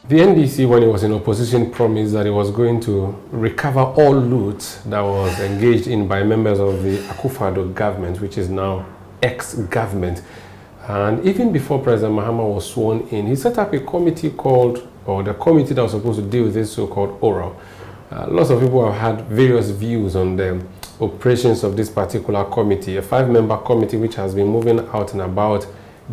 The NDC, when it was in opposition, promised that it was going to recover all loot that was engaged in by members of the Kufuor government, which is now ex-government. And even before President Mahama was sworn in, he set up a committee called, or the committee that was supposed to deal with this so-called oral. Lots of people have had various views on the operations of this particular committee, a 5-member committee which has been moving out and about,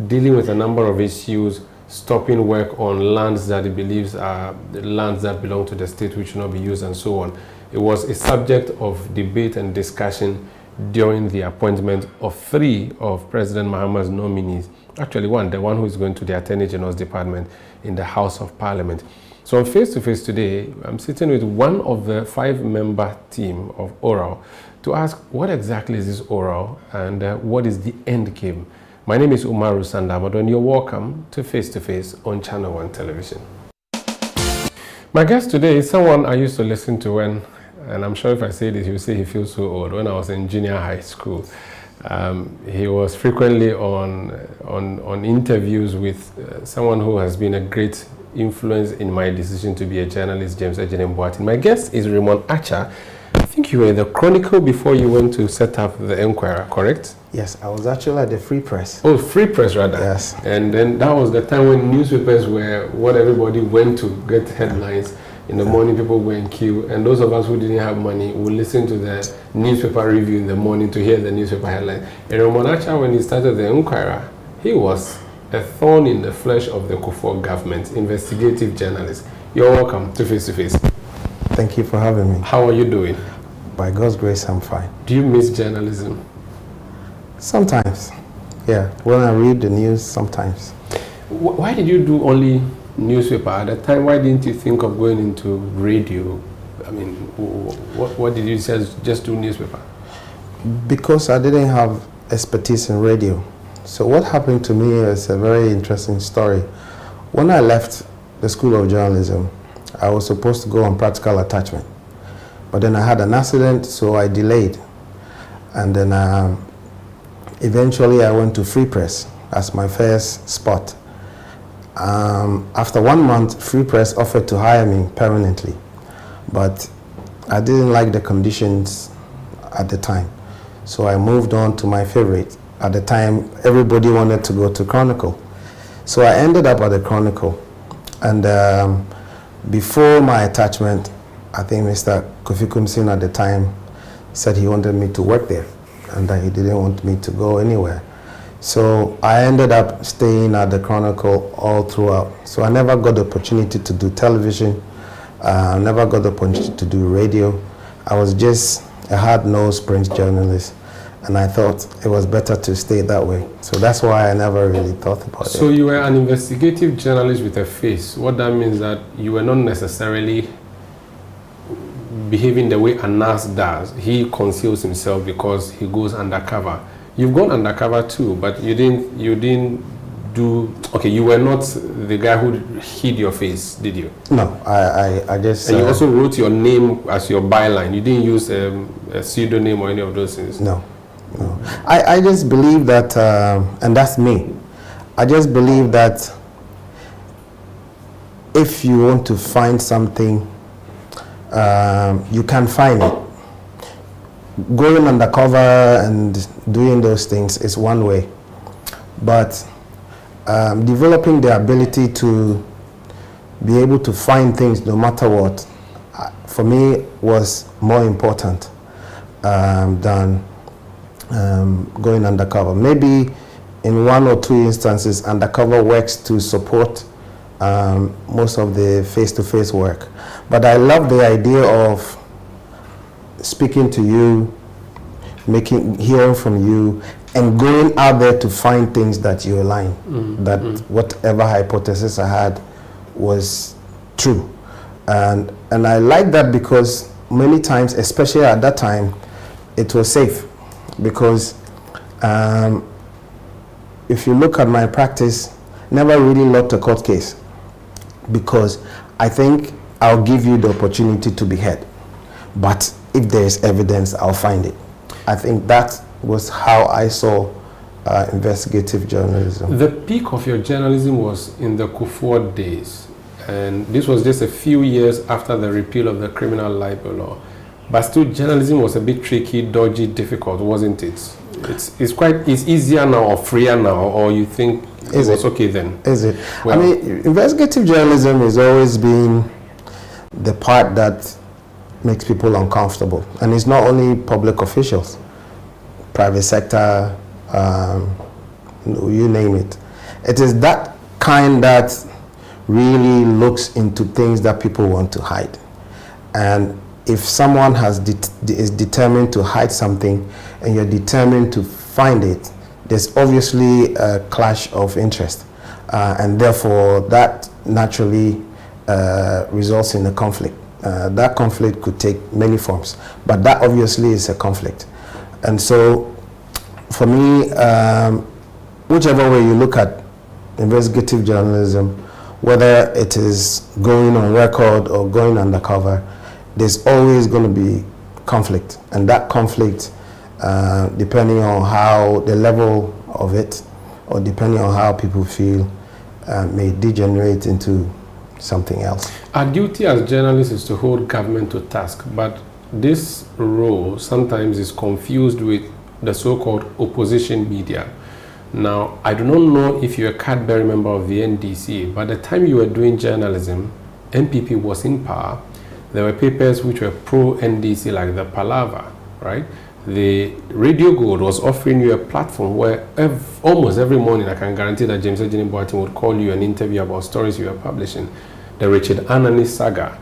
dealing with a number of issues, stopping work on lands that it believes are the lands that belong to the state which should not be used and so on. It was a subject of debate and discussion during the appointment of 3 of President Mahama's nominees. Actually the one who is going to the Attorney General's department in the House of Parliament. So on Face to Face today, I'm sitting with one of the 5-member team of Oral to ask what exactly is this Oral and what is the end game. My name is Umaru, Sanda, Amadu, and you're welcome to Face on ChannelOne television. My guest today is someone I used to listen to when, and I'm sure if I say this, you'll say he feels so old, when I was in junior high school. He was frequently on interviews with someone who has been a great influence in my decision to be a journalist, James Ejene. My guest is Raymond. I think you were in the Chronicle before you went to set up the Enquirer, correct? Yes, I was actually at the Free Press. Oh, Free Press rather. Yes. And then that was the time when newspapers were what everybody went to get headlines. In the morning, people were in queue, and those of us who didn't have money would listen to the newspaper review in the morning to hear the newspaper headline. And Raymond, when he started the Enquirer, he was a thorn in the flesh of the Kufuor government, investigative journalist. You're welcome to Face. Thank you for having me. How are you doing? By God's grace, I'm fine. Do you miss journalism? Sometimes, yeah. When I read the news, sometimes. Why did you do only newspaper at the time? Why didn't you think of going into radio? I mean, what did you just do newspaper? Because I didn't have expertise in radio. So what happened to me is a very interesting story. When I left the School of Journalism, I was supposed to go on practical attachment. But then I had an accident, so I delayed. And then eventually I went to Free Press as my first spot. After 1 month, Free Press offered to hire me permanently. But I didn't like the conditions at the time. So I moved on to my favorite. At the time, everybody wanted to go to Chronicle. So I ended up at the Chronicle. And before my attachment, I think Mr. Kufuor at the time said he wanted me to work there and that he didn't want me to go anywhere. So I ended up staying at the Chronicle all throughout. So I never got the opportunity to do television. I never got the opportunity to do radio. I was just a hard-nosed print journalist. And I thought it was better to stay that way. So that's why I never really thought about it. So you were an investigative journalist with a face. What that means that you were not necessarily behaving the way Anas does. He conceals himself because he goes undercover. You've gone undercover too, but you didn't do, okay, you were not the guy who hid your face, did you? No, I guess. And you also wrote your name as your byline. You didn't use a pseudonym or any of those things? No. No. I just believe that, and that's me, I just believe that if you want to find something, you can find it. Going undercover and doing those things is one way, but developing the ability to be able to find things no matter what, for me was more important than going undercover. Maybe in 1 or 2 instances, undercover works to support most of the face-to-face work. But I love the idea of speaking to you, hearing from you, and going out there to find things that you align, that whatever hypothesis I had was true. And I like that because many times, especially at that time, it was safe. Because if you look at my practice, never really lost a court case, because I think I'll give you the opportunity to be heard, but if there is evidence, I'll find it. I think that was how I saw investigative journalism. The peak of your journalism was in the Kufuor days. and this was just a few years after the repeal of the criminal libel law. But still, journalism was a bit tricky, dodgy, difficult, wasn't it? It's easier now or freer now, or you think it was okay then? Is it? Well, I mean, investigative journalism has always been the part that makes people uncomfortable. And it's not only public officials, private sector, you name it. It is that kind that really looks into things that people want to hide. And if someone is determined to hide something and you're determined to find it, there's obviously a clash of interest. And therefore, that naturally results in a conflict. That conflict could take many forms, but that obviously is a conflict. And so, for me, whichever way you look at investigative journalism, whether it is going on record or going undercover, there's always going to be conflict. And that conflict, depending on how the level of it, or depending on how people feel, may degenerate into something else. Our duty as journalists is to hold government to task, but this role sometimes is confused with the so-called opposition media. Now, I do not know if you're a card-bearing member of the NDC, but at the time you were doing journalism, NPP was in power. There were papers which were pro-NDC, like the Palava, right? The Radio Gold was offering you a platform where almost every morning I can guarantee that James Ejini Boateng would call you an interview about stories you were publishing. The Richard Anani saga,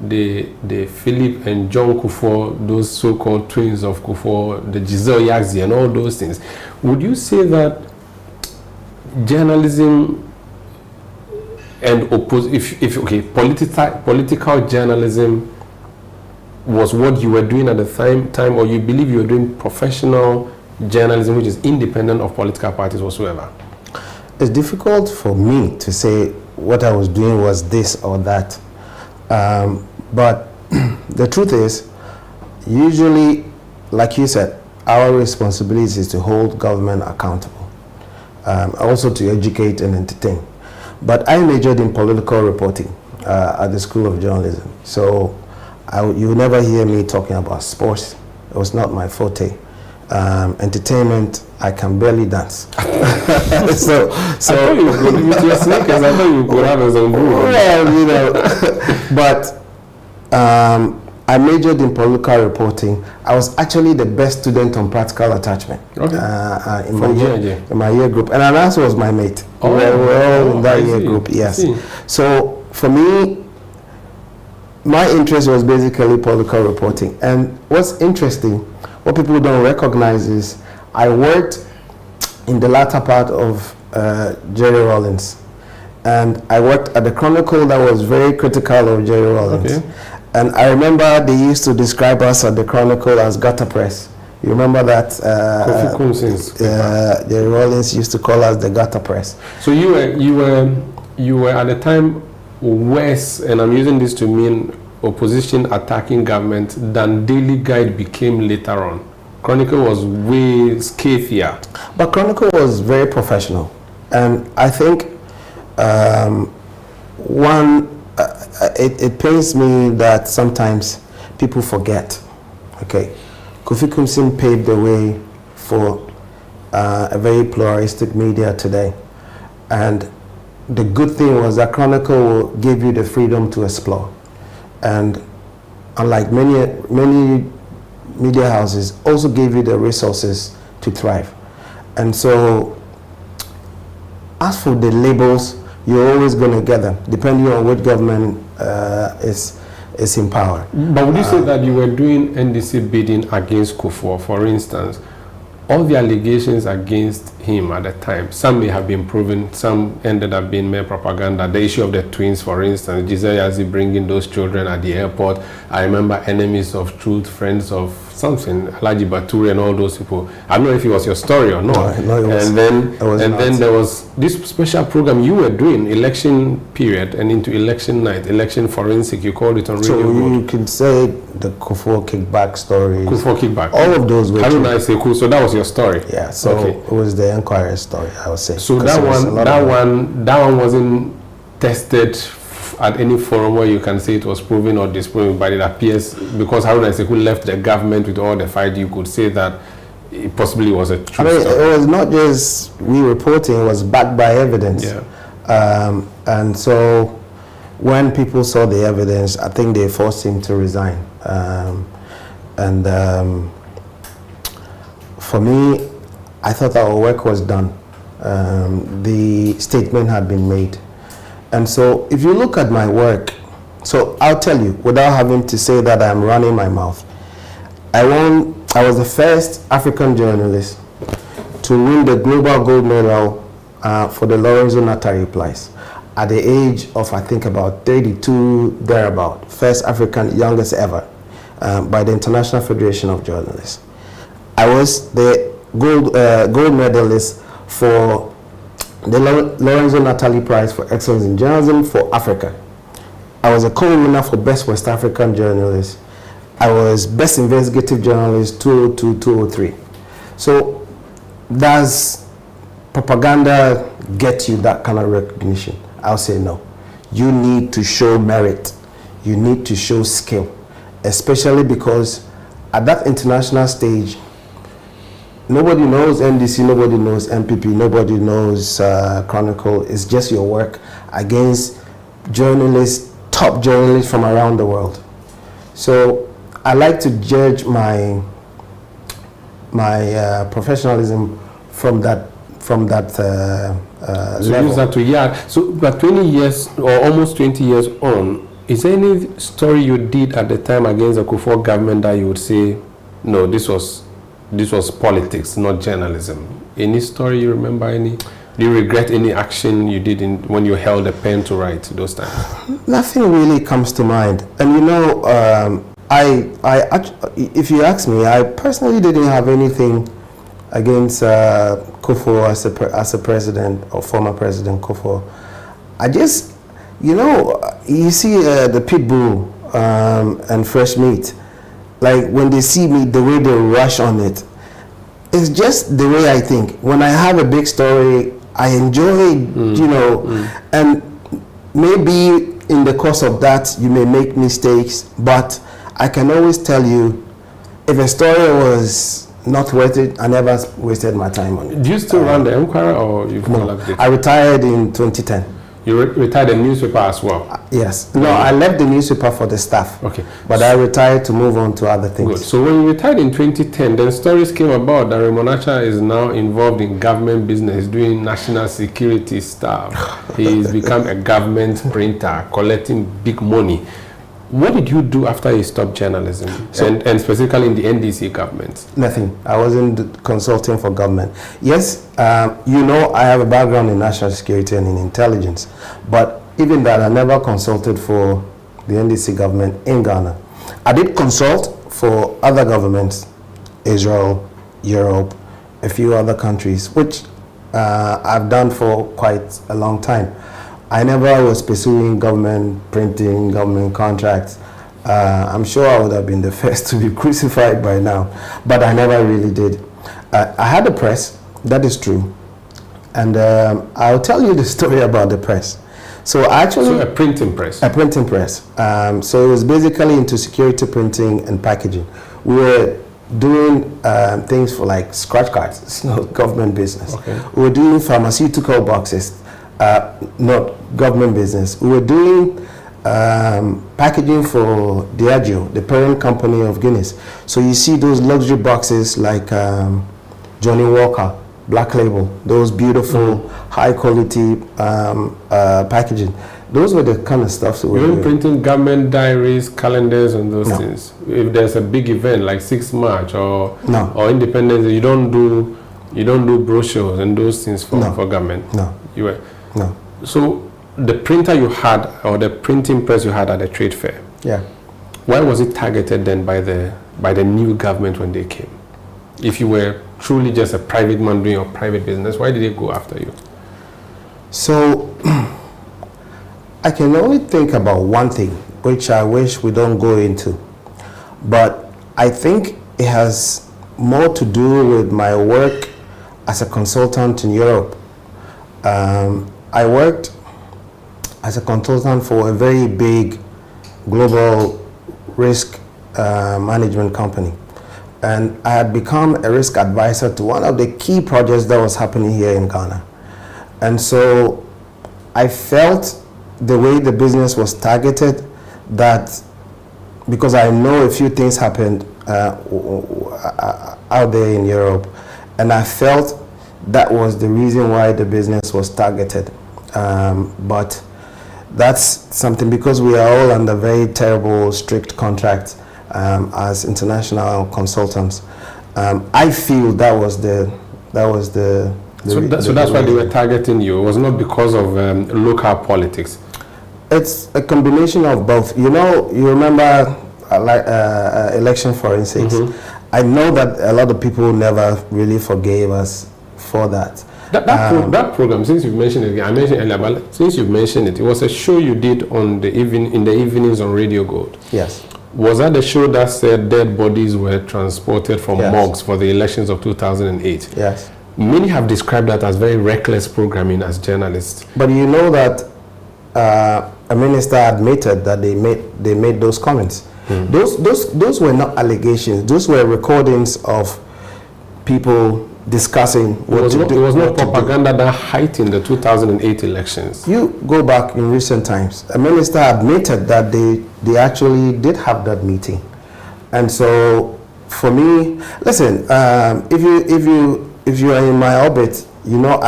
the Philip and John Kufuor, those so-called twins of Kufuor, the Giselle Yaxi and all those things. Would you say that journalism and political journalism was what you were doing at the time, or you believe you were doing professional journalism which is independent of political parties whatsoever? It's difficult for me to say what I was doing was this or that. But the truth is, usually, like you said, our responsibility is to hold government accountable, also to educate and entertain. But I majored in political reporting at the School of Journalism. So you will never hear me talking about sports. It was not my forte. Entertainment, I can barely dance. so I thought you would with your sneakers. I thought you could have as a guru. Well, you know, but I majored in political reporting. I was actually the best student on practical attachment in my year group, and Anas was my mate. We were all in that year group. Yes. So for me, my interest was basically political reporting. And what's interesting, what people don't recognize is I worked in the latter part of Jerry Rawlings. And I worked at the Chronicle that was very critical of Jerry Rawlings. Okay. And I remember they used to describe us at the Chronicle as gutter press. You remember that? Jerry Rawlings used to call us the gutter press. So you were at the time worse, and I'm using this to mean opposition attacking government, than Daily Guide became later on. Chronicle was way scathier. But Chronicle was very professional. And I think it pains me that sometimes people forget. Okay, Kofi Kumsin paved the way for a very pluralistic media today. And the good thing was that Chronicle gave you the freedom to explore. And unlike many media houses, also gave you the resources to thrive. And so, as for the labels, you're always going to get them, depending on what government is in power. But would you say that you were doing NDC bidding against Kufuor, for instance? All the allegations against him at the time, some may have been proven, some ended up being mere propaganda. The issue of the twins, for instance, Giselle Yaxi bringing those children at the airport. I remember Enemies of Truth, Friends of something, Alaji Baturi and all those people. I don't know if it was your story or not. No, it was. And then there was this special program you were doing, election period and into election night, election forensic, you called it on Radio So Road. you can say the Kufuor kickback stories. Kufuor kickback. All of those were true. I say cool. So that was your story. Yeah. So okay. It was the Enquirer story, I would say. So that one wasn't tested at any forum where you can say it was proven or disproven, but it appears, because Haruna Iseku left the government with all the fight, you could say that it possibly was a true story. It was not just we reporting, it was backed by evidence. Yeah. And so when people saw the evidence, I think they forced him to resign. For me, I thought our work was done. The statement had been made. And so if you look at my work, so I'll tell you, without having to say that I'm running my mouth, I was the first African journalist to win the global gold medal for the Lorenzo Natari Prize at the age of, I think, about 32, thereabout. First African, youngest ever, by the International Federation of Journalists. I was the gold medalist for the Lorenzo Natali Prize for Excellence in Journalism for Africa. I was a co-winner for Best West African Journalist. I was Best Investigative Journalist 2002-2003. So does propaganda get you that kind of recognition? I'll say no. You need to show merit. You need to show skill, especially because at that international stage, nobody knows NDC, nobody knows MPP, nobody knows Chronicle. It's just your work against journalists, top journalists from around the world. So I like to judge my professionalism from that so level. use that to So, but 20 years or almost 20 years on, is there any story you did at the time against the Kufuor government that you would say, no, this was politics, not journalism? Any story you remember? Any? Do you regret any action you did when you held a pen to write those times? Nothing really comes to mind. And you know, if you ask me, I personally didn't have anything against Kufuor as a president or former president Kufuor. I just, you know, you see the pit bull and fresh meat. Like when they see me, the way they rush on it, it's just the way I think. When I have a big story, I enjoy, and maybe in the course of that, you may make mistakes, but I can always tell you, if a story was not worth it, I never wasted my time on it. Do you still run the Enquirer, or you've no, left it? I retired in 2010. You retired the newspaper as well? Yes. No, I left the newspaper for the staff. Okay. But I retired to move on to other things. Good. So when you retired in 2010, then stories came about that Raymond is now involved in government business, doing national security stuff. He's become a government printer, collecting big money. What did you do after you stopped journalism, and specifically in the NDC government? Nothing. I wasn't consulting for government. Yes, you know, I have a background in national security and in intelligence, but even that, I never consulted for the NDC government in Ghana. I did consult for other governments, Israel, Europe, a few other countries, which I've done for quite a long time. I never was pursuing government printing, government contracts. I'm sure I would have been the first to be crucified by now, but I never really did. I had a press, that is true. And I'll tell you the story about the press. So a printing press? A printing press. So it was basically into security printing and packaging. We were doing things for like scratch cards, it's not government business. Okay. We were doing pharmaceutical boxes, not government business. We were doing packaging for Diageo, the parent company of Guinness. So you see those luxury boxes like Johnny Walker, Black Label, those beautiful, high quality packaging. Those were the kind of stuff that we were doing. Printing government diaries, calendars, and those things. If there's a big event like 6th March or Independence, you don't do brochures and those things for government. No. You were. No. So the printer you had, or the printing press you had at the trade fair, why was it targeted then by the new government when they came? If you were truly just a private man doing your private business, why did they go after you? So I can only think about one thing, which I wish we don't go into, but I think it has more to do with my work as a consultant in Europe. I worked as a consultant for a very big global risk management company. And I had become a risk advisor to one of the key projects that was happening here in Ghana. And so I felt the way the business was targeted, that because I know a few things happened out there in Europe, and I felt that was the reason why the business was targeted. But that's something, because we are all under very terrible, strict contracts as international consultants. I feel that was the so that's why they were targeting you. It was not because of local politics. It's a combination of both. You know, you remember election forensics. I know that a lot of people never really forgave us for that. That program, since you've mentioned it, I mentioned earlier, but since you've mentioned it, it was a show you did in the evenings on Radio Gold. Yes. Was that the show that said dead bodies were transported from Yes. morgues for the elections of 2008? Yes. Many have described that as very reckless programming as journalists. But you know that a minister admitted that they made those comments. Those were not allegations. Those were recordings of people discussing what to do. It was not propaganda that heightened the 2008 elections. You go back in recent times, a minister admitted that they actually did have that meeting. And so for me, listen, if you are in my orbit, you know,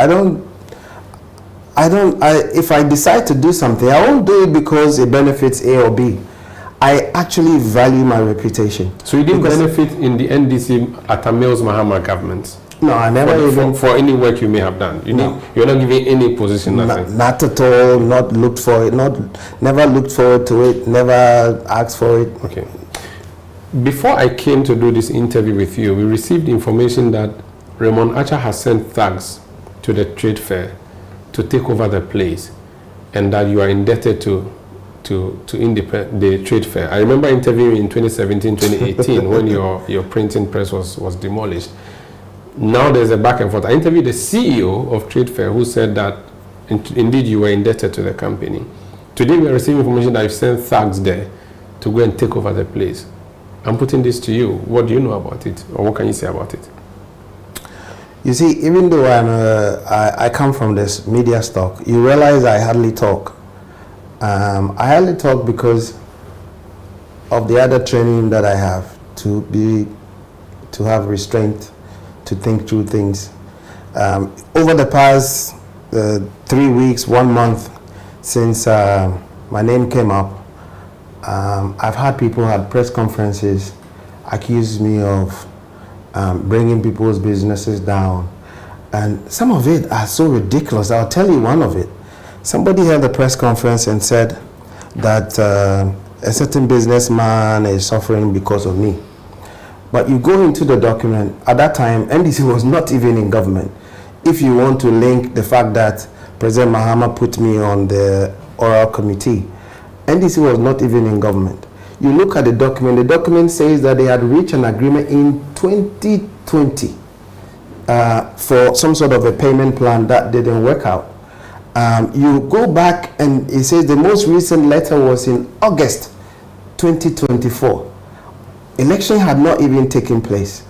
if I decide to do something, I won't do it because it benefits A or B. I actually value my reputation. So you didn't benefit in the NDC Atamil's Mahama government? No, I never for any work you may have done. You're not giving any position, nothing. Not at all. Not looked for it. Never looked forward to it. Never asked for it. Okay. Before I came to do this interview with you, we received information that Raymond Archer has sent thugs to the trade fair to take over the place, and that you are indebted to the trade fair. I remember interviewing in 2017, 2018 when your printing press was demolished. Now there's a back and forth. I interviewed the CEO of Trade Fair who said that indeed you were indebted to the company. Today we are receiving information that you sent thugs there to go and take over the place. I'm putting this to you. What do you know about it, or what can you say about it? You see, even though I come from this media stock, you realize I hardly talk. I hardly talk because of the other training that I have to have restraint, to think through things. Over the past 3 weeks, 1 month since my name came up, I've had people at press conferences accuse me of bringing people's businesses down, and some of it are so ridiculous. I'll tell you one of it. Somebody held a press conference and said that a certain businessman is suffering because of me. But you go into the document, at that time, NDC was not even in government. If you want to link the fact that President Mahama put me on the oral committee, NDC was not even in government. You look at the document says that they had reached an agreement in 2020 for some sort of a payment plan that didn't work out. You go back and it says the most recent letter was in August 2024. Election had not even taken place.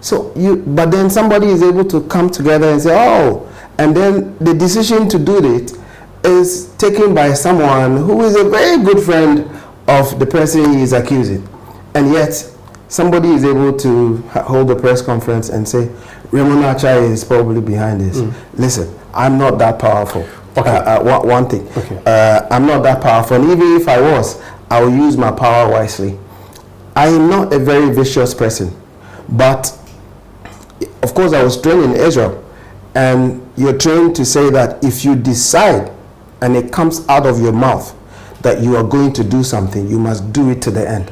But then somebody is able to come together and say, oh, and then the decision to do it is taken by someone who is a very good friend of the person he is accusing. And yet, somebody is able to hold a press conference and say, Raymond Archer is probably behind this. Listen, I'm not that powerful. Okay. One thing. Okay. I'm not that powerful. And even if I was, I will use my power wisely. I am not a very vicious person. But, of course, I was trained in Israel. And you're trained to say that if you decide and it comes out of your mouth that you are going to do something, you must do it to the end.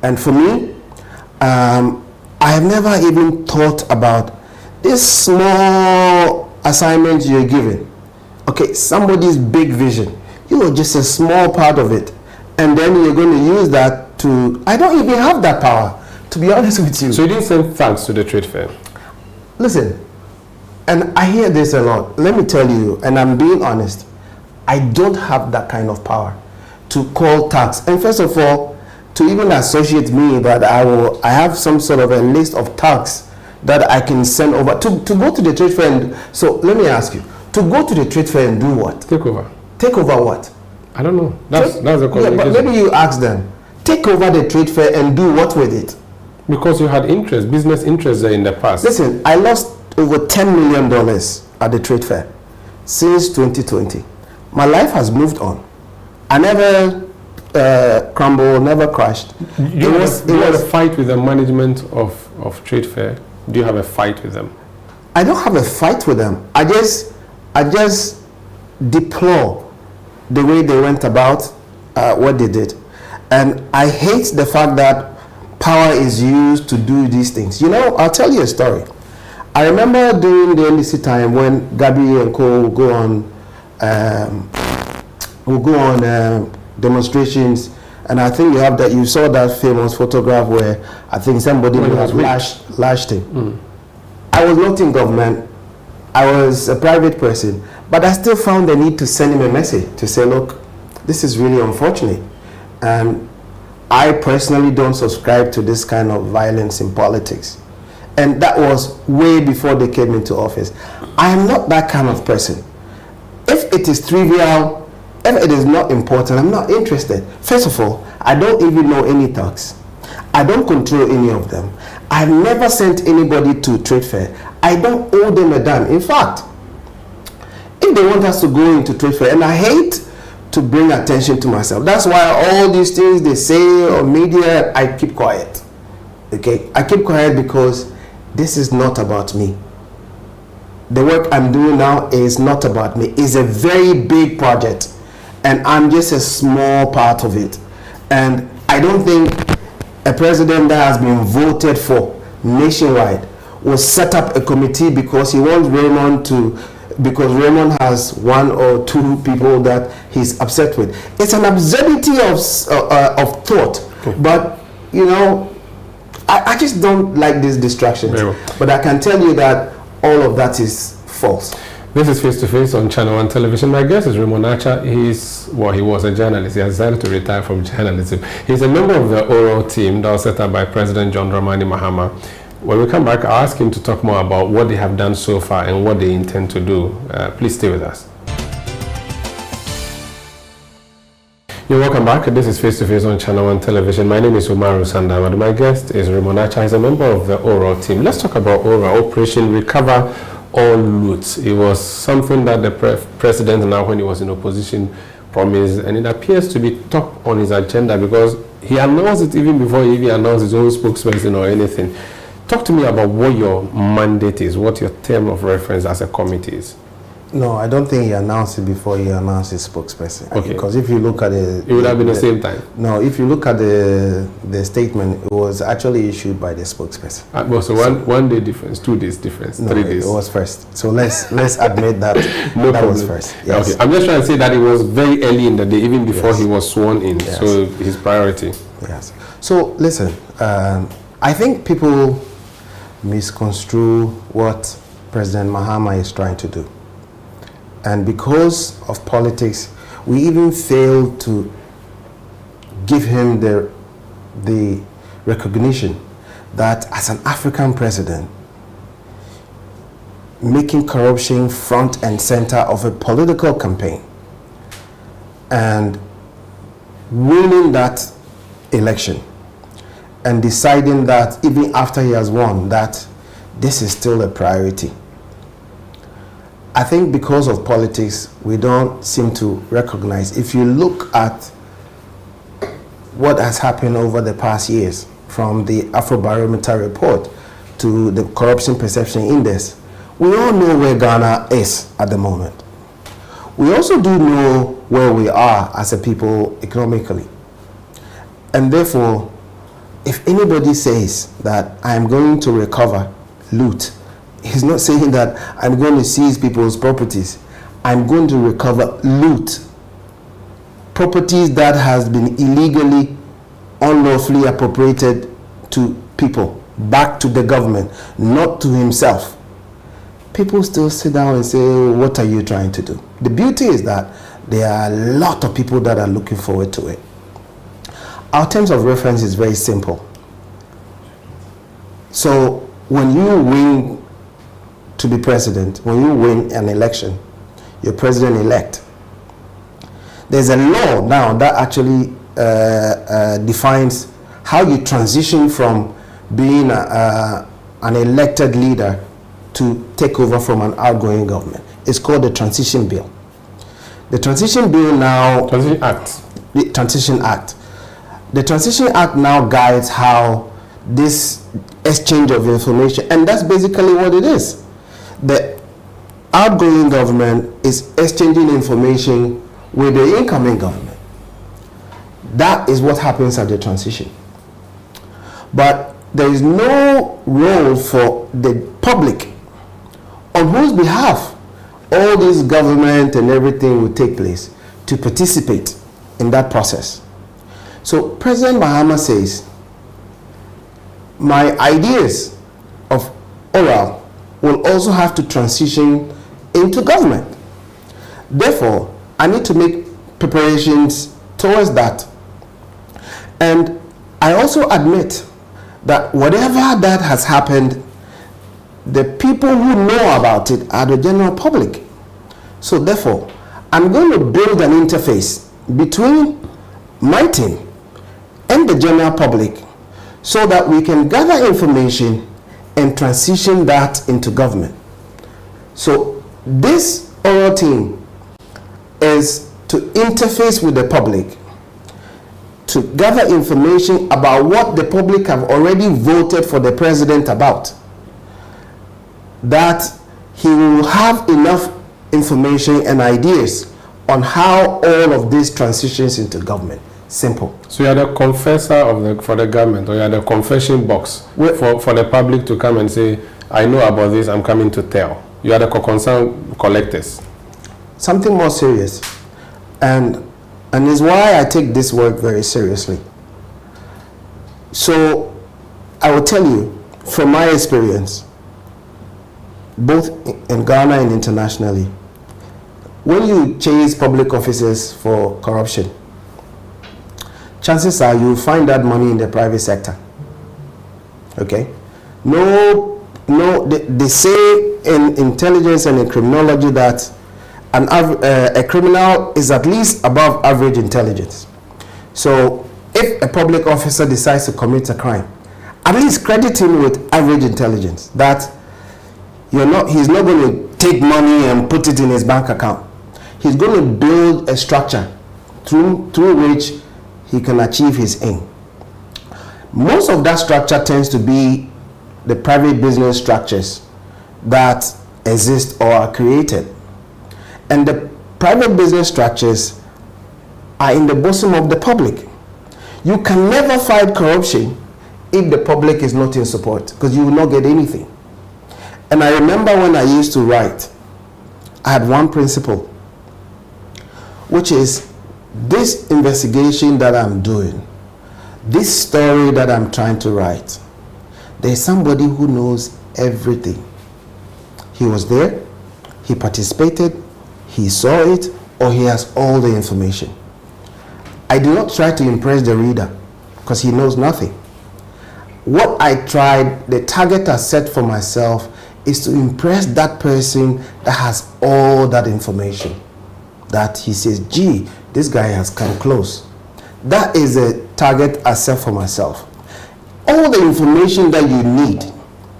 And for me, I have never even thought about this small assignment you're given. Okay, somebody's big vision. You are just a small part of it. And then you're going to use that to... I don't even have that power, to be honest with you. So you didn't send thugs to the trade fair? Listen, and I hear this a lot. Let me tell you, and I'm being honest, I don't have that kind of power to call tax. And first of all, to even associate me that I have some sort of a list of tax that I can send over to go to the trade fair. And so let me ask you, to go to the trade fair and do what? Take over. Take over what? I don't know. That's the communication. Yeah, but maybe you ask them, take over the trade fair and do what with it? Because you had interest, business interests there in the past. Listen, I lost over $10 million at the trade fair since 2020. My life has moved on. I never crumbled, never crashed. You had a fight with the management of trade fair? Do you have a fight with them? I don't have a fight with them. I just deplore the way they went about what they did. And I hate the fact that power is used to do these things. You know, I'll tell you a story. I remember during the NDC time when Gabi and Co will go on demonstrations, and I think you saw that famous photograph where I think somebody lashed him. I was not in government. I was a private person, but I still found the need to send him a message to say, look, this is really unfortunate. And I personally don't subscribe to this kind of violence in politics. And that was way before they came into office. I am not that kind of person. If it is trivial, if it is not important, I'm not interested. First of all, I don't even know any tax. I don't control any of them. I've never sent anybody to trade fair. I don't owe them a damn. In fact, if they want us to go into trade fair, and I hate to bring attention to myself. That's why all these things they say on media, I keep quiet. Okay? I keep quiet because this is not about me. The work I'm doing now is not about me. It's a very big project, and I'm just a small part of it. And I don't think a president that has been voted for nationwide will set up a committee because he wants Raymond because Raymond has one or two people that he's upset with. It's an absurdity of thought. Okay. But, you know, I just don't like these distractions. But I can tell you that all of that is false. This is Face to Face on ChannelOne television. My guest is Raymond Acha. He was a journalist. He has decided to retire from journalism. He's a member of the oral team that was set up by President John Dramani Mahama. When we come back, I'll ask him to talk more about what they have done so far and what they intend to do. Please stay with us. You're welcome back. This is Face to Face on ChannelOne television. My name is Umaru, Sanda, and my guest is Raymond Acha. He's a member of the oral team. Let's talk about oral Operation Recover All Loot. It was something that the president, now when he was in opposition, promised, and it appears to be top on his agenda because he announced it even before he even announced his own spokesperson or anything. Talk to me about what your mandate is, what your term of reference as a committee is. No, I don't think he announced it before he announced his spokesperson. Okay. Because if you look at it... It would have been the same time. No, if you look at the statement, it was actually issued by the spokesperson. One day difference, 2 days difference, no, 3 days. It was first. So let's admit that no that problem. was first. Yes. Okay. I'm just trying to say that it was very early in the day, even before he was sworn in. Yes. So his priority. Yes. So listen, I think people misconstrue what President Mahama is trying to do. And because of politics, we even failed to give him the recognition that as an African president, making corruption front and center of a political campaign and winning that election and deciding that even after he has won, that this is still a priority. I think because of politics, we don't seem to recognize. If you look at what has happened over the past years, from the Afrobarometer report to the Corruption Perception Index, we all know where Ghana is at the moment. We also do know where we are as a people economically. And therefore, if anybody says that I'm going to recover loot, he's not saying that I'm going to seize people's properties. I'm going to recover loot. Properties that has been illegally, unlawfully appropriated to people, back to the government, not to himself. People still sit down and say, what are you trying to do? The beauty is that There are a lot of people that are looking forward to it. Our terms of reference is very simple. So when you win to be president, when you win an election, you're president-elect. There's a law now that actually defines how you transition from being an elected leader to take over from an outgoing government. It's called the Transition Bill. The Transition Bill now... Transition Act. The Transition Act. The Transition Act now guides how this exchange of information, and that's basically what it is. The outgoing government is exchanging information with the incoming government. That is what happens at the transition. But there is no role for the public on whose behalf all this government and everything will take place to participate in that process. So President Mahama says, my ideas of oral will also have to transition into government. Therefore, I need to make preparations towards that. And I also admit that whatever that has happened, the people who know about it are the general public. So therefore, I'm going to build an interface between my team and the general public so that we can gather information and transition that into government. So this oral team is to interface with the public, to gather information about what the public have already voted for the president about, that he will have enough information and ideas on how all of this transitions into government. Simple. So you are the confessor for the government, or you are the confession box for the public to come and say, I know about this, I'm coming to tell. You are the concern collectors. Something more serious. And is why I take this work very seriously. So I will tell you, from my experience, both in Ghana and internationally, when you chase public offices for corruption, chances are you'll find that money in the private sector. Okay? They say in intelligence and in criminology that a criminal is at least above average intelligence. So if a public officer decides to commit a crime, at least credit him with average intelligence, that he's not going to take money and put it in his bank account. He's going to build a structure through which he can achieve his aim. Most of that structure tends to be the private business structures that exist or are created. And the private business structures are in the bosom of the public. You can never fight corruption if the public is not in support, because you will not get anything. And I remember when I used to write, I had one principle, which is this investigation that I'm doing, this story that I'm trying to write, there's somebody who knows everything. He was there, he participated, he saw it, or he has all the information. I do not try to impress the reader because he knows nothing. What I tried, the target I set for myself, is to impress that person that has all that information. That he says, gee, this guy has come close. That is a target I set for myself. All the information that you need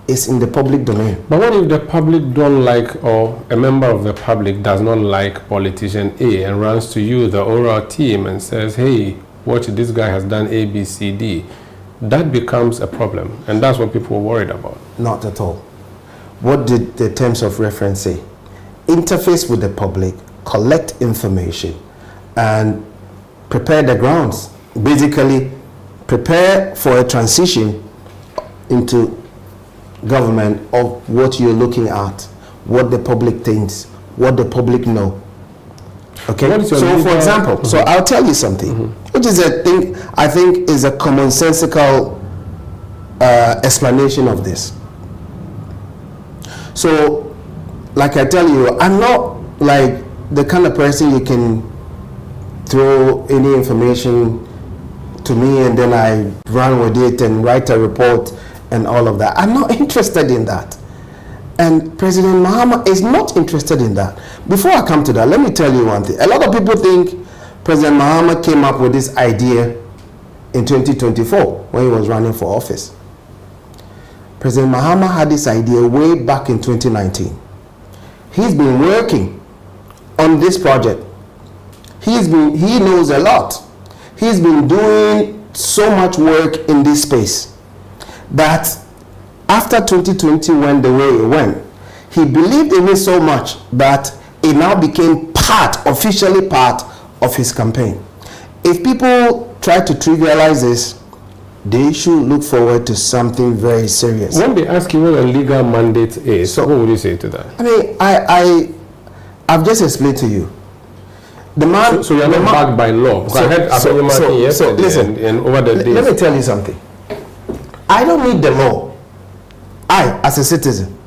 is in the public domain. But what if the public don't like, or a member of the public does not like politician A and runs to you, the oral team, and says, hey, watch, this guy has done A, B, C, D. That becomes a problem, and that's what people are worried about. Not at all. What did the terms of reference say? Interface with the public, collect information, and prepare the grounds. Basically, prepare for a transition into government of what you're looking at, what the public thinks, what the public know. Okay? So for example, so I'll tell you something, which is a thing I think is a commonsensical explanation of this. So, like I tell you, I'm not like the kind of person you can throw any information to me and then I run with it and write a report and all of that. I'm not interested in that. And President Mahama is not interested in that. Before I come to that, let me tell you one thing. A lot of people think President Mahama came up with this idea in 2024 when he was running for office. President Mahama had this idea way back in 2019. He's been working on this project. He knows a lot. He's been doing so much work in this space that after 2020 went the way it went, he believed in it so much that it now became officially part of his campaign. If people try to trivialize this, they should look forward to something very serious. When they ask you what a legal mandate is, what would you say to that? I mean, I've just explained to you. The man. So you're not backed by law. Listen, and over the days. Let me tell you something. I don't need the law. I, as a citizen,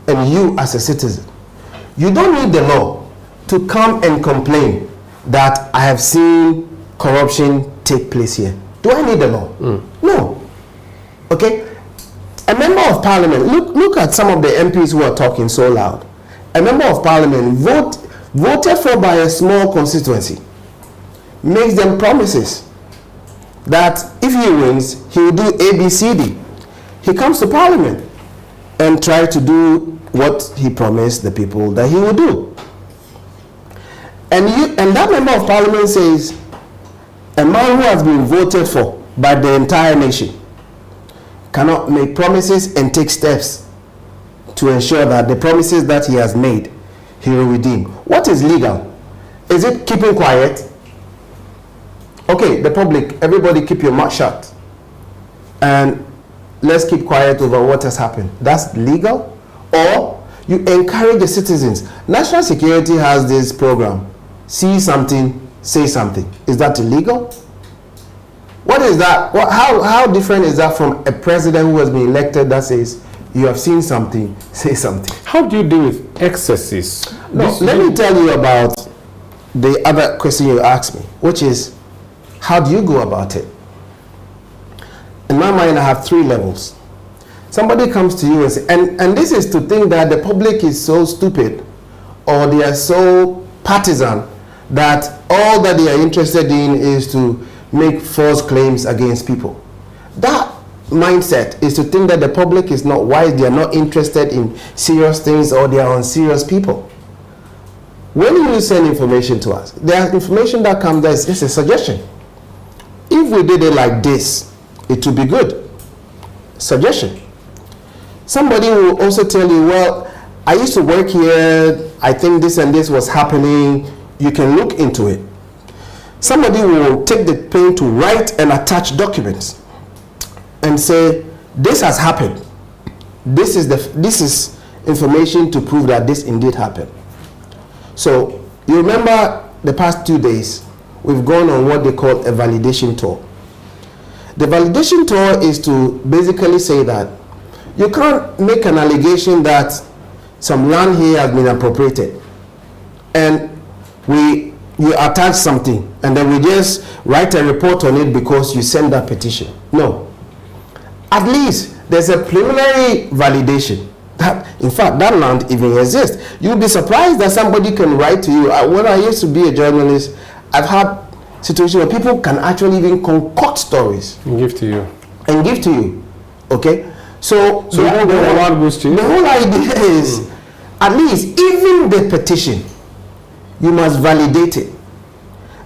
and you as a citizen, you don't need the law to come and complain that I have seen corruption take place here. Do I need the law? No. Okay? A member of parliament, look at some of the MPs who are talking so loud. A member of parliament voted for by a small constituency, makes them promises that if he wins, he will do A, B, C, D. He comes to parliament and tries to do what he promised the people that he will do. And that member of parliament says, a man who has been voted for by the entire nation cannot make promises and take steps to ensure that the promises that he has made, he will redeem. What is legal? Is it keeping quiet? Okay, the public, everybody keep your mouth shut. And let's keep quiet over what has happened. That's legal? Or you encourage the citizens. National Security has this program. See something, say something. Is that illegal? What is that? How different is that from a president who has been elected that says, you have seen something, say something? How do you deal with excesses? No, let me tell you about the other question you asked me, which is, how do you go about it? In my mind, I have 3 levels. Somebody comes to you and says, and this is to think that the public is so stupid or they are so partisan that all that they are interested in is to make false claims against people. That mindset is to think that the public is not wise, they are not interested in serious things, or they are unserious people. When you send information to us, there's information that comes that is just a suggestion. If we did it like this, it would be good. Suggestion. Somebody will also tell you, well, I used to work here, I think this and this was happening, you can look into it. Somebody will take the pain to write and attach documents and say, this has happened. This is information to prove that this indeed happened. So you remember the past 2 days, we've gone on what they call a validation tour. The validation tour is to basically say that you can't make an allegation that some land here has been appropriated and you attach something and then we just write a report on it because you send that petition. No. At least there's a preliminary validation that, in fact, that land even exists. You'll be surprised that somebody can write to you. When I used to be a journalist, I've had situations where people can actually even concoct stories and give to you. Okay? So the whole idea is, at least even the petition, you must validate it,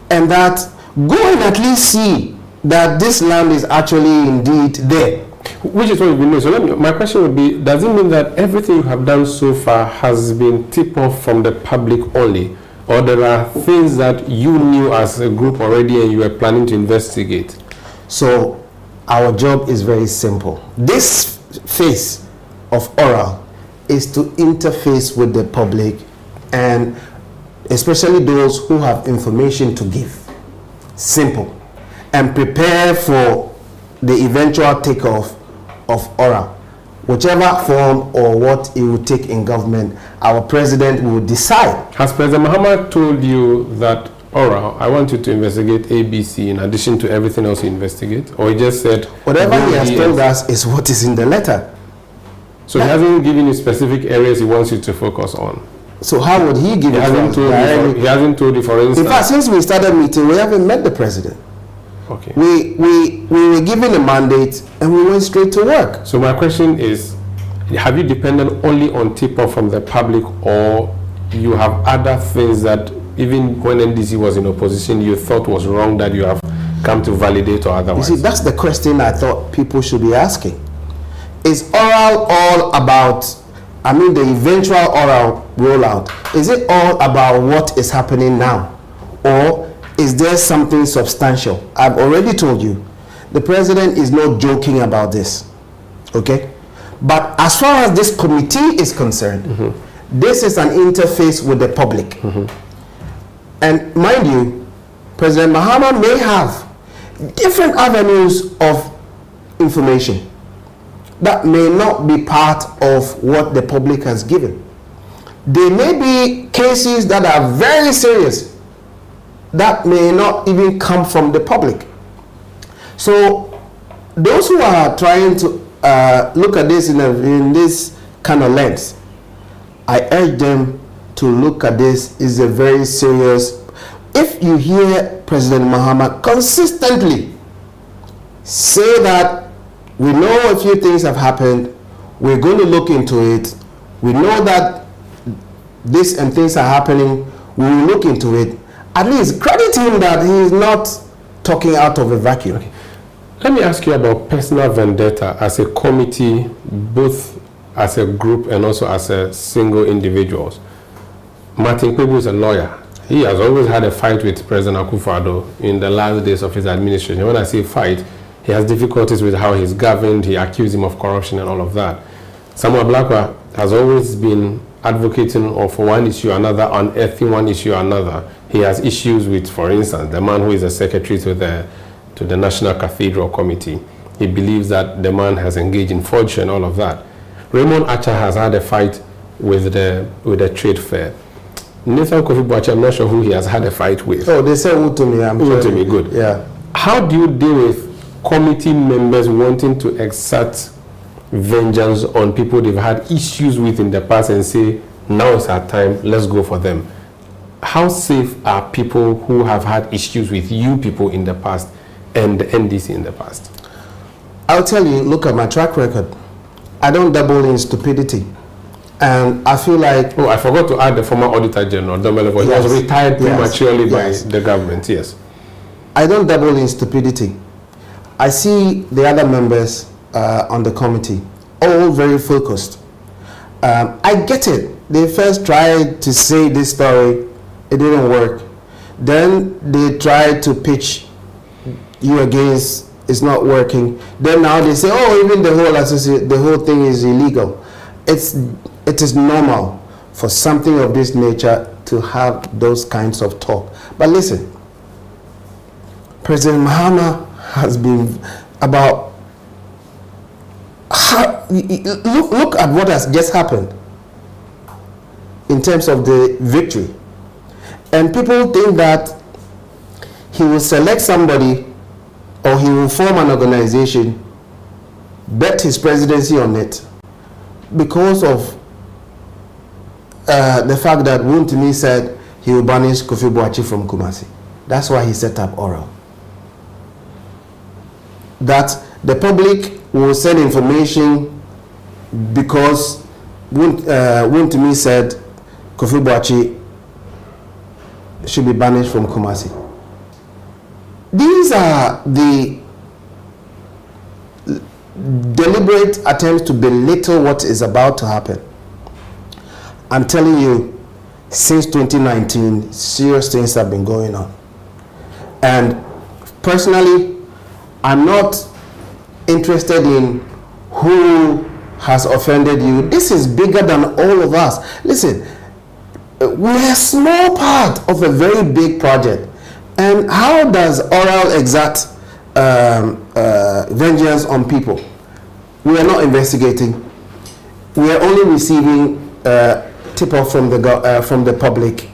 and that go and at least see that this land is actually indeed there. Which is what we've been doing. So my question would be, does it mean that everything you have done so far has been tip-off from the public only? Or there are things that you knew as a group already and you were planning to investigate? So our job is very simple. This phase of oral is to interface with the public, and especially those who have information to give. Simple. And prepare for the eventual takeoff of oral. Whichever form or what it will take in government, our president will decide. Has President Mahama told you that oral, I want you to investigate ABC in addition to everything else you investigate? Or he just said... Whatever he has told us is what is in the letter. So he hasn't given you specific areas he wants you to focus on? So how would he give it to us? He hasn't told you, for instance... In fact, since we started meeting, we haven't met the president. Okay. We were given a mandate and we went straight to work. So my question is, have you depended only on tip-off from the public, or you have other things that even when NDC was in opposition you thought was wrong that you have come to validate or otherwise? You see, that's the question I thought people should be asking. Is oral all about, I mean the eventual oral rollout, is it all about what is happening now? Or is there something substantial? I've already told you, the president is not joking about this, okay? But as far as this committee is concerned, this is an interface with the public. And mind you, President Mahama may have different avenues of information that may not be part of what the public has given. There may be cases that are very serious that may not even come from the public. So those who are trying to look at this in this kind of lens, I urge them to look at this is a very serious. If you hear President Mahama consistently say that we know a few things have happened, we're going to look into it, we know that this and things are happening, we will look into it, at least credit him that he is not talking out of a vacuum. Okay. Let me ask you about personal vendetta as a committee, both as a group and also as a single individuals. Martin Kwebu is a lawyer. He has always had a fight with President Kufuor in the last days of his administration. When I say fight, he has difficulties with how he's governed. He accused him of corruption and all of that. Samuel Blakwa has always been advocating for one issue or another, unearthing one issue or another. He has issues with, for instance, the man who is the secretary to the National Cathedral Committee. He believes that the man has engaged in forgery and all of that. Raymond Archer has had a fight with the trade fair. Nathan Kofi Boachi, I'm not sure who he has had a fight with. Oh, they say Utumi. Utumi, good. Yeah. How do you deal with committee members wanting to exert vengeance on people they've had issues with in the past and say, now is our time, let's go for them? How safe are people who have had issues with you people in the past and the NDC in the past? I'll tell you, look at my track record. I don't dabble in stupidity. And I feel like... Oh, I forgot to add the former Auditor General, Domelevo. He was retired prematurely by the government, yes. I don't dabble in stupidity. I see the other members on the committee, all very focused. I get it. They first tried to say this story, it didn't work. Then they tried to pitch you against, it's not working. Then now they say, oh, even the whole thing is illegal. It is normal for something of this nature to have those kinds of talk. But listen, President Mahama has been about look at what has just happened in terms of the victory, and people think that he will select somebody or he will form an organization, bet his presidency on it because of the fact that Wuntumi said he will banish Kofi Boachi from Kumasi. That's why he set up Oral. That the public will send information because Wuntumi said Kofi Boachi should be banished from Kumasi. These are the deliberate attempts to belittle what is about to happen. I'm telling you, since 2019, serious things have been going on. And personally, I'm not interested in who has offended you. This is bigger than all of us. Listen, we're a small part of a very big project. And how does Oral exact vengeance on people? We are not investigating. We are only receiving tip-off from the public.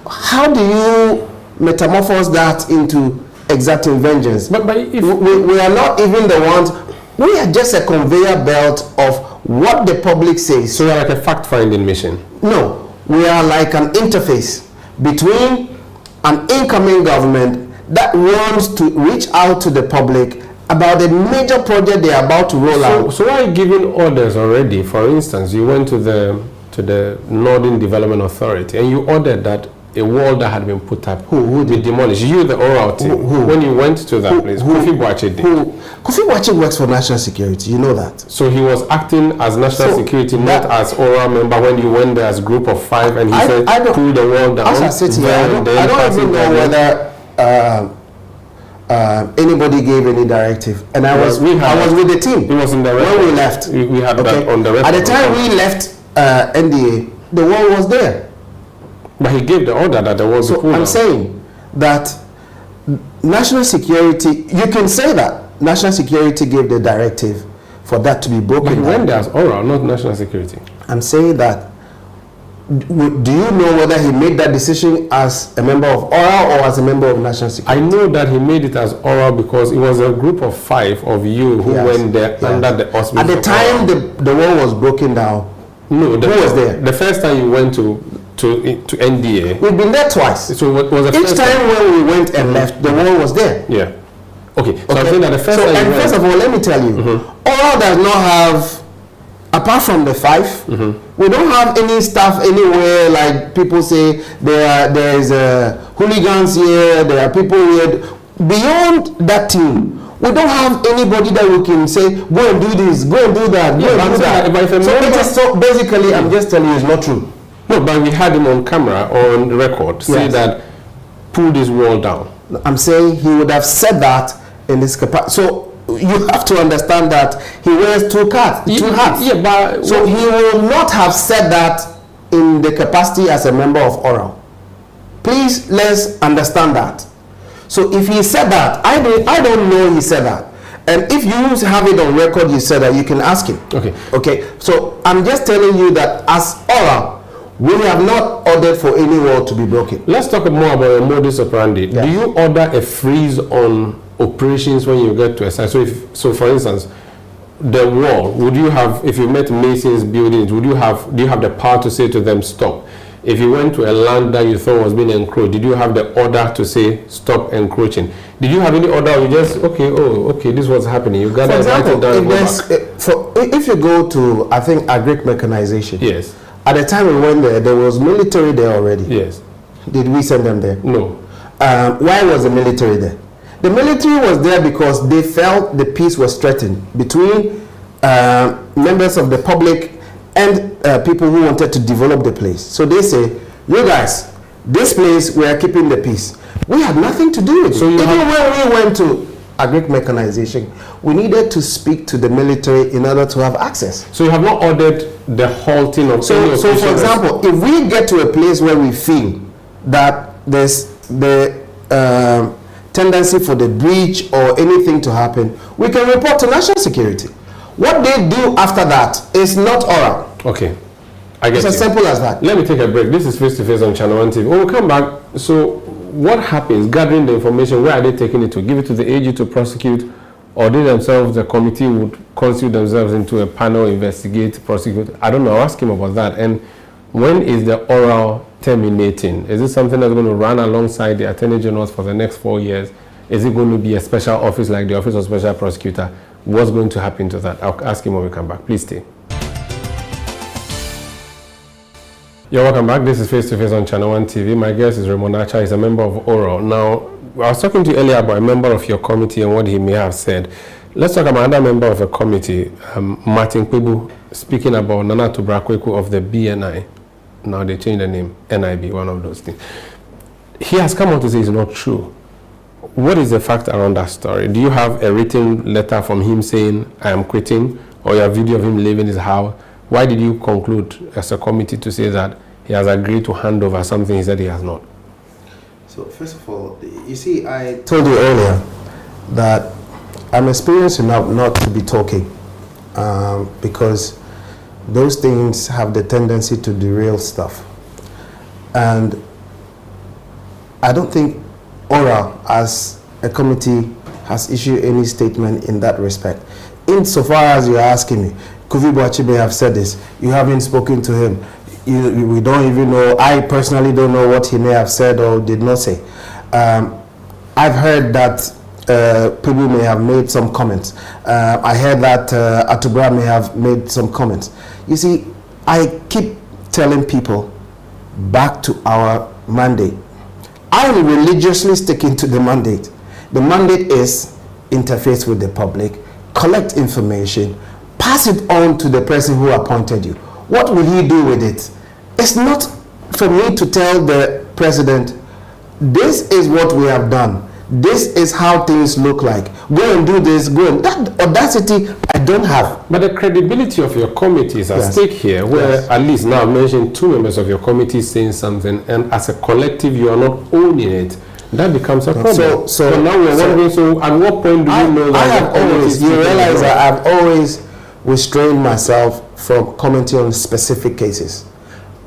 how do you metamorphose that into exacting vengeance? But if we are not even the ones. We are just a conveyor belt of what the public says. So you're like a fact-finding mission? No, we are like an interface between an incoming government that wants to reach out to the public about the major project they are about to roll out. So why are you giving orders already? For instance, you went to the Northern Development Authority and you ordered that a wall that had been put up who be demolished. You, the oral team, when you went to that place, Kufuor did. Kufuor works for national security, you know that. So he was acting as national security, not as oral member when you went there as group of 5 and he said, pull the wall down. As I said to you, I don't even know whether anybody gave any directive. And I was with the team. It was in the record. When we left. We had that on the record. At the time we left NDA, the wall was there. But he gave the order that there was a pull down. I'm saying that national security, you can say that national security gave the directive for that to be broken. But he went there as oral, not national security. I'm saying that, do you know whether he made that decision as a member of oral or as a member of national security? I know that he made it as oral because it was a group of 5 of you who went there under the auspices. At the time the wall was broken down, no, who was there? The first time you went to NDA. We've been there twice. So what was the Each time when we went and left, the wall was there. Yeah. Okay. So I'm saying that the first time and first of all, let me tell you, oral does not have, apart from the 5, we don't have any staff anywhere like people say there is hooligans here, there are people here. Beyond that team, we don't have anybody that we can say, go and do this, go and do that, go and do that. So basically, I'm just telling you it's not true. No, but we had him on camera, on record, say that, pull this wall down. I'm saying he would have said that in this capacity. So you have to understand that he wears two hats. Yeah, but so he will not have said that in the capacity as a member of oral. Please, let's understand that. So if he said that, I don't know he said that. And if you have it on record, you said that, you can ask him. Okay. So I'm just telling you that as oral, we have not ordered for any wall to be broken. Let's talk more about your modus operandi. Do you order a freeze on operations when you get to a site? So for instance, the wall, would you have, if you met Masons building it, do you have the power to say to them, stop? If you went to a land that you thought was being encroached, did you have the order to say, stop encroaching? Did you have any order or you just, okay, this was happening? You got to write it down. If you go to, I think, agric mechanization. Yes. At the time we went there was military there already. Yes. Did we send them there? No. Why was the military there? The military was there because they felt the peace was threatened between members of the public and people who wanted to develop the place. So they say, you guys, this place, we are keeping the peace. We had nothing to do with it. Even when we went to agric mechanization, we needed to speak to the military in order to have access. So you have not ordered the halting of any So for example, if we get to a place where we feel that there's the tendency for the breach or anything to happen, we can report to national security. What they do after that is not oral. Okay. I guess it's as simple as that. Let me take a break. This is FaceToFace on ChannelOne TV. When we come back, so what happens? Gathering the information, where are they taking it to? Give it to the AG to prosecute, or they themselves, the committee would constitute themselves into a panel, investigate, prosecute? I don't know. I'll ask him about that. And when is the oral terminating? Is it something that's going to run alongside the Attorney General for the next 4 years? Is it going to be a special office like the Office of Special Prosecutor? What's going to happen to that? I'll ask him when we come back. Please stay. You're welcome back. This is FaceToFace on ChannelOne TV. My guest is Raymond. He's a member of Oral. Now, I was talking to you earlier about a member of your committee and what he may have said. Let's talk about another member of a committee, Martin Kwebu, speaking about Nana Tobra-Kweku of the BNI. Now they changed the name, NIB, one of those things. He has come out to say it's not true. What is the fact around that story? Do you have a written letter from him saying, I am quitting, or your video of him leaving his house? Why did you conclude as a committee to say that he has agreed to hand over something he said he has not? So first of all, you see, I told you earlier that I'm experienced enough not to be talking because those things have the tendency to derail stuff. And I don't think Ora, as a committee, has issued any statement in that respect. Insofar as you're asking me, Kufuor may have said this. You haven't spoken to him. We don't even know. I personally don't know what he may have said or did not say. I've heard that people may have made some comments. I heard that Atubra may have made some comments. You see, I keep telling people back to our mandate. I am religiously sticking to the mandate. The mandate is interface with the public, collect information, pass it on to the person who appointed you. What will he do with it? It's not for me to tell the president, this is what we have done. This is how things look like. Go and do this, go and... That audacity, I don't have. But the credibility of your committee is at stake here, where at least now I've mentioned 2 members of your committee saying something, and as a collective, you are not owning it. That becomes a problem. So now we're wondering, so at what point do you know that I have always, you realize that I've always restrained myself from commenting on specific cases.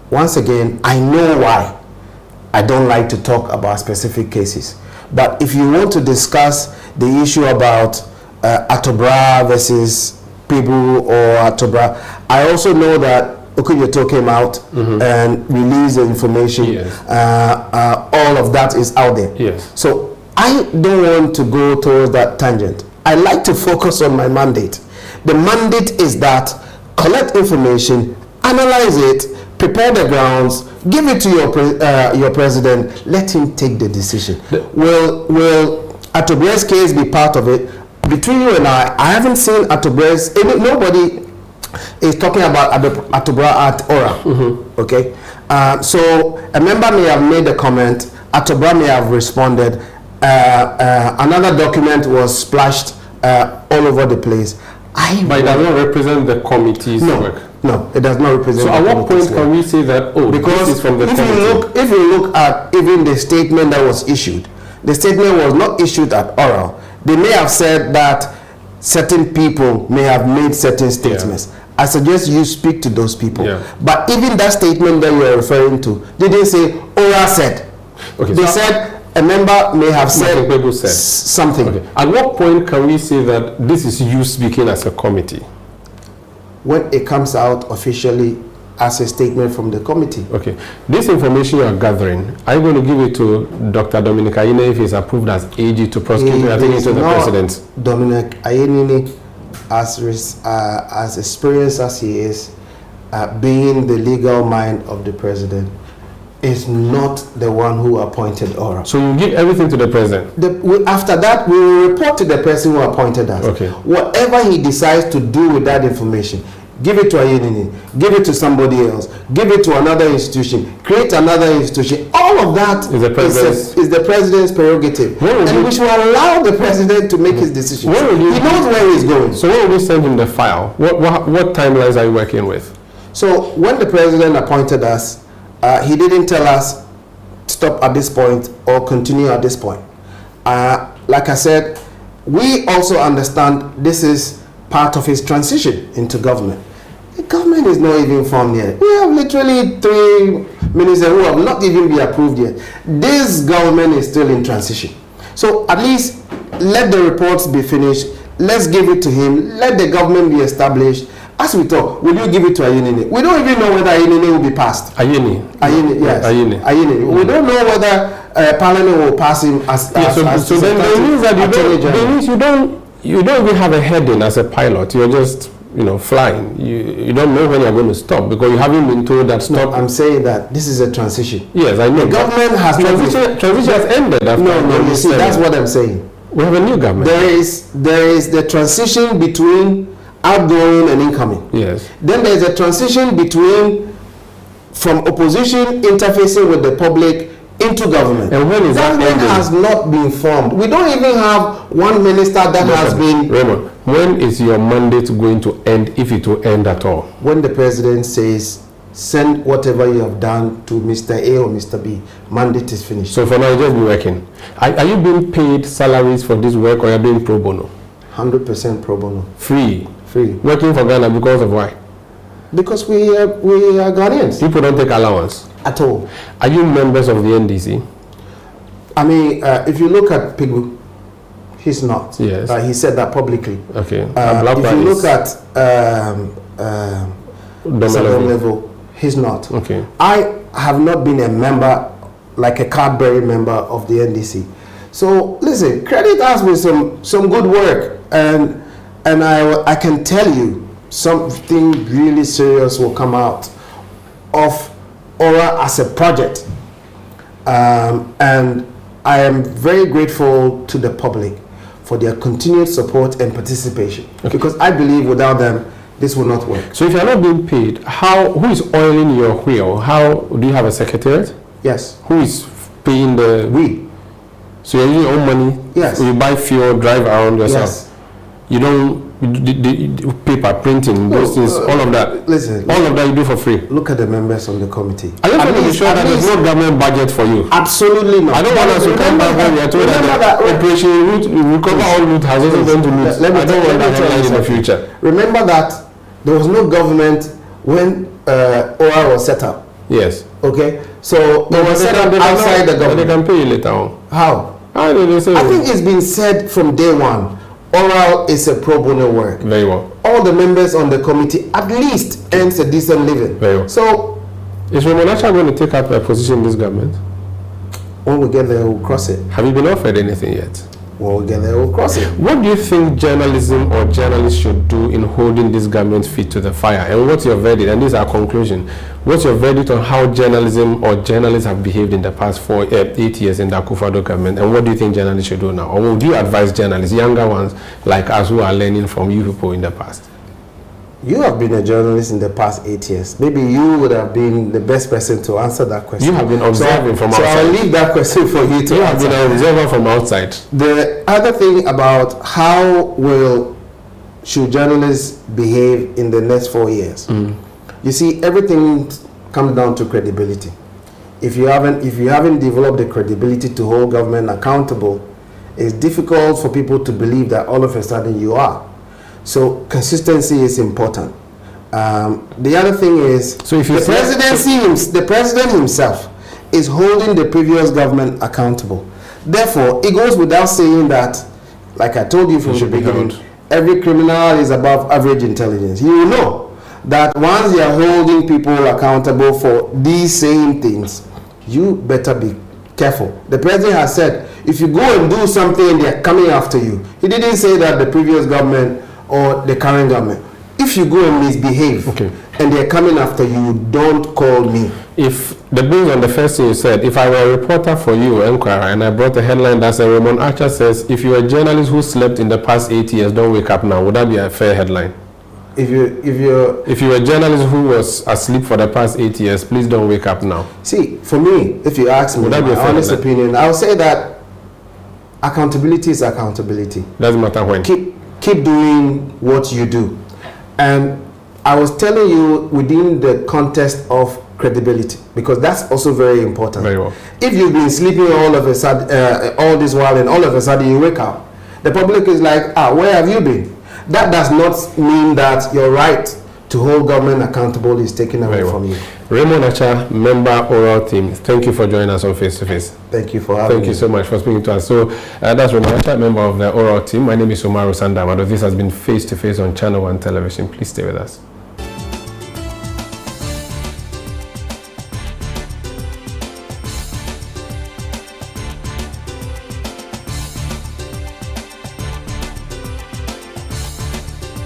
Once again, I know why I don't like to talk about specific cases. But if you want to discuss the issue about Atubra versus Pebu or Atubra, I also know that Okuyeto came out and released the information. Yes. All of that is out there. Yes. So I don't want to go towards that tangent. I like to focus on my mandate. The mandate is that collect information, analyze it, prepare the grounds, give it to your president, let him take the decision. Will Atubra's case be part of it? Between you and I haven't seen Atubra's, nobody is talking about Atubra at Ora. Okay? So a member may have made a comment, Atubra may have responded, another document was splashed all over the place. But it does not represent the committee's work. No, it does not represent. So at what point can we say that, because this is from the committee? If you look at even the statement that was issued, the statement was not issued at oral. They may have said that certain people may have made certain statements. I suggest you speak to those people. But even that statement that you are referring to, they didn't say oral said. Okay, they said a member may have said something. Okay. At what point can we say that this is you speaking as a committee? When it comes out officially as a statement from the committee. Okay. This information you are gathering, are you going to give it to Dr. Dominic Ayine if he's approved as AG to prosecute? I think it's to the president. Dominic Ayine, as experienced as he is, being the legal mind of the president, is not the one who appointed Ora. So you give everything to the president? After that, we will report to the person who appointed us. Okay. Whatever he decides to do with that information, give it to Ayini, give it to somebody else, give it to another institution, create another institution. All of that is the president's prerogative. And we should allow the president to make his decisions. He knows where he's going. So when will we send him the file? What timelines are you working with? So when the president appointed us, he didn't tell us stop at this point or continue at this point. Like I said, we also understand this is part of his transition into government. The government is not even formed yet. We have literally 3 ministers who have not even been approved yet. This government is still in transition. So at least let the reports be finished. Let's give it to him. Let the government be established. As we talk, will you give it to Ayini? We don't even know whether Ayini will be passed. Ayini, yes. Ayini. We don't know whether Parliament will pass him as. So then it means that you don't even have a heading as a pilot. You're just flying. You don't know when you're going to stop because you haven't been told that stop. No, I'm saying that this is a transition. Yes, I know. The government has transition has ended. No. You see, that's what I'm saying. We have a new government. There is the transition between outgoing and incoming. Yes. Then there's a transition from opposition interfacing with the public into government. And when is government has not been formed. We don't even have one minister that has been. Raymond, when is your mandate going to end, if it will end at all? When the president says, send whatever you have done to Mr. A or Mr. B, mandate is finished. So for now, you just be working. Are you being paid salaries for this work, or are you being pro bono? 100% pro bono. Free. Working for Ghana because of why? Because we are Ghanaians. People don't take allowance at all. Are you members of the NDC? I mean, if you look at Pigbu, he's not. Yes. He said that publicly. Okay. If you look at level, he's not. Okay. I have not been a member, like a card-bearing member of the NDC. So listen, credit us with some good work, and I can tell you something really serious will come out of Aura as a project, and I am very grateful to the public for their continued support and participation, because I believe without them this will not work. So if you're not being paid, who is oiling your wheel? How do you have a secretariat? Yes. Who is paying the? We. So you're using your own money? Yes. You buy fuel, drive around yourself? Yes. You don't the paper printing, those things, all of that. Listen, all of that you do for free. Look at the members on the committee. I just want to be sure that there's no government budget for you. Absolutely not. I don't want us to come back when we are told that Operation Root, recover all loot has also gone to loot. I don't want that headline in the future. Remember that there was no government when OR was set up. Yes. Okay? So it was set up outside the government. They can pay you later on. How? I think it's been said from day one. Oral is a pro bono work. Very well. All the members on the committee at least earns a decent living. Very well. So, is Raymond actually going to take up a position in this government? When we get there, we'll cross it. Have you been offered anything yet? When we get there, we'll cross it. What do you think journalism or journalists should do in holding this government's feet to the fire? And what's your verdict? And this is our conclusion. What's your verdict on how journalism or journalists have behaved in the past 8 years in the Kufuor government? And what do you think journalists should do now? Or would you advise journalists, younger ones like us who are learning from you people in the past? You have been a journalist in the past 8 years. Maybe you would have been the best person to answer that question. You have been observing from outside. So I'll leave that question for you to answer. You have been an observer from outside. The other thing about how should journalists behave in the next 4 years? You see, everything comes down to credibility. If you haven't developed the credibility to hold government accountable, it's difficult for people to believe that all of a sudden you are. So consistency is important. The other thing is, so if the president himself is holding the previous government accountable. Therefore, it goes without saying that, like I told you from the beginning, every criminal is above average intelligence. You know that once they are holding people accountable for these same things, you better be careful. The president has said, if you go and do something, they're coming after you. He didn't say that the previous government or the current government. If you go and misbehave and they're coming after you, don't call me. If the based on the first thing you said, if I were a reporter for you, Enquirer, and I brought a headline that said Raymond Archer says, if you're a journalist who slept in the past 8 years, don't wake up now, would that be a fair headline? If you're a journalist who was asleep for the past 8 years, please don't wake up now. See, for me, if you ask me my honest opinion, I'll say that accountability is accountability. Doesn't matter when. Keep doing what you do. And I was telling you within the context of credibility, because that's also very important. Very well. If you've been sleeping all of a sudden, all this while, and all of a sudden you wake up, the public is like, where have you been? That does not mean that your right to hold government accountable is taken away from you. Raymond Archer, member Oral Team, thank you for joining us on FaceToFace. Thank you for having me. Thank you so much for speaking to us. So that's Raymond Archer, member of the Oral Team. My name is Umaru Sanda. Amadu. This has been FaceToFace on Channel One Television. Please stay with us.